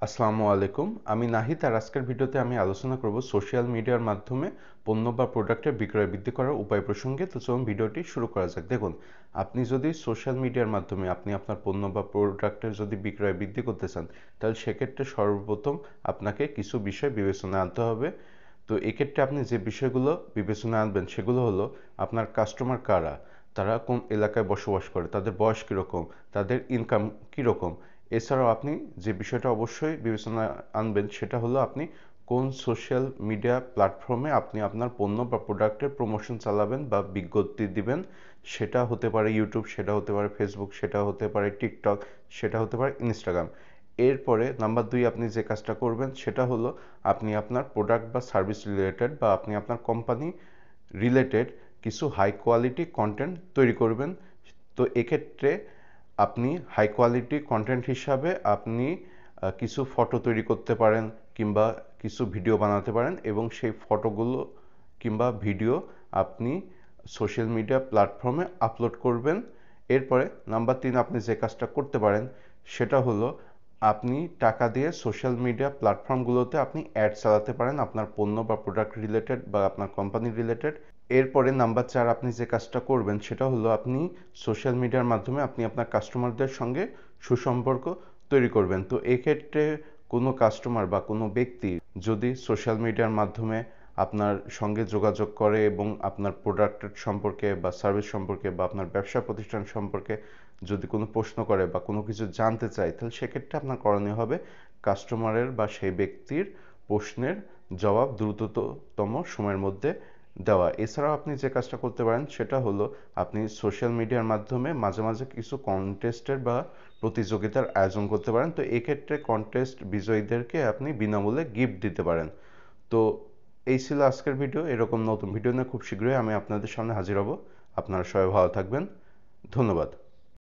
আসসালামু আলাইকুম। আমি নাহিদ, আর আজকের ভিডিওতে আমি আলোচনা করব সোশ্যাল মিডিয়ার মাধ্যমে পণ্য বা প্রোডাক্টের বিক্রয় বৃদ্ধি করার উপায় প্রসঙ্গে। তো চলুন ভিডিওটি শুরু করা যাক। দেখুন, আপনি যদি সোশ্যাল মিডিয়ার মাধ্যমে আপনি আপনার পণ্য বা প্রোডাক্টের যদি বিক্রয় বৃদ্ধি করতে চান, তাহলে সেক্ষেত্রে সর্বপ্রথম আপনাকে কিছু বিষয় বিবেচনায় আনতে হবে। তো এক্ষেত্রে আপনি যে বিষয়গুলো বিবেচনায় আনবেন সেগুলো হলো আপনার কাস্টমার কারা, তারা কোন এলাকায় বসবাস করে, তাদের বয়স কীরকম, তাদের ইনকাম কীরকম। এছাড়াও আপনি যে বিষয়টা অবশ্যই বিবেচনায় আনবেন সেটা হলো আপনি কোন সোশ্যাল মিডিয়া প্ল্যাটফর্মে আপনি আপনার পণ্য বা প্রোডাক্টের প্রমোশন চালাবেন বা বিজ্ঞপ্তি দিবেন। সেটা হতে পারে ইউটিউব, সেটা হতে পারে ফেসবুক, সেটা হতে পারে টিকটক, সেটা হতে পারে ইনস্টাগ্রাম। এরপরে নাম্বার 2 আপনি যে কাজটা করবেন সেটা হলো আপনি আপনার প্রোডাক্ট বা সার্ভিস রিলেটেড বা আপনি আপনার কোম্পানি রিলেটেড কিছু হাই কোয়ালিটি কন্টেন্ট তৈরি করবেন। তো এক্ষেত্রে আপনি হাই কোয়ালিটি কন্টেন্ট হিসাবে আপনি কিছু ফটো তৈরি করতে পারেন কিংবা কিছু ভিডিও বানাতে পারেন এবং সেই ফটোগুলো কিংবা ভিডিও আপনি সোশ্যাল মিডিয়া প্ল্যাটফর্মে আপলোড করবেন। এরপরে নাম্বার 3 আপনি যে কাজটা করতে পারেন সেটা হলো আপনি টাকা দিয়ে সোশ্যাল মিডিয়া প্ল্যাটফর্মগুলোতে আপনি অ্যাড চালাতে পারেন আপনার পণ্য বা প্রোডাক্ট রিলেটেড বা আপনার কোম্পানি রিলেটেড। এরপরে নাম্বার 4 আপনি যে কাজটা করবেন সেটা হলো আপনি সোশ্যাল মিডিয়ার মাধ্যমে আপনি আপনার কাস্টমারদের সঙ্গে সুসম্পর্ক তৈরি করবেন। তো এক্ষেত্রে কোনো কাস্টমার বা কোনো ব্যক্তি যদি সোশ্যাল মিডিয়ার মাধ্যমে আপনার সঙ্গে যোগাযোগ করে এবং আপনার প্রোডাক্টের সম্পর্কে বা সার্ভিস সম্পর্কে বা আপনার ব্যবসা প্রতিষ্ঠান সম্পর্কে যদি কোনো প্রশ্ন করে বা কোনো কিছু জানতে চায়, তাহলে সেক্ষেত্রে আপনার করণীয় হবে কাস্টমারের বা সেই ব্যক্তির প্রশ্নের জবাব দ্রুততম সময়ের মধ্যে দেওয়া। এছাড়াও আপনি যে কাজটা করতে পারেন সেটা হলো আপনি সোশ্যাল মিডিয়ার মাধ্যমে মাঝে মাঝে কিছু কন্টেস্টের বা প্রতিযোগিতার আয়োজন করতে পারেন। তো এক্ষেত্রে কন্টেস্ট বিজয়ীদেরকে আপনি বিনামূল্যে গিফট দিতে পারেন। তো এই ছিল আজকের ভিডিও। এরকম নতুন ভিডিও নিয়ে খুব শীঘ্রই আমি আপনাদের সামনে হাজির হব। আপনারা সবাই ভালো থাকবেন। ধন্যবাদ।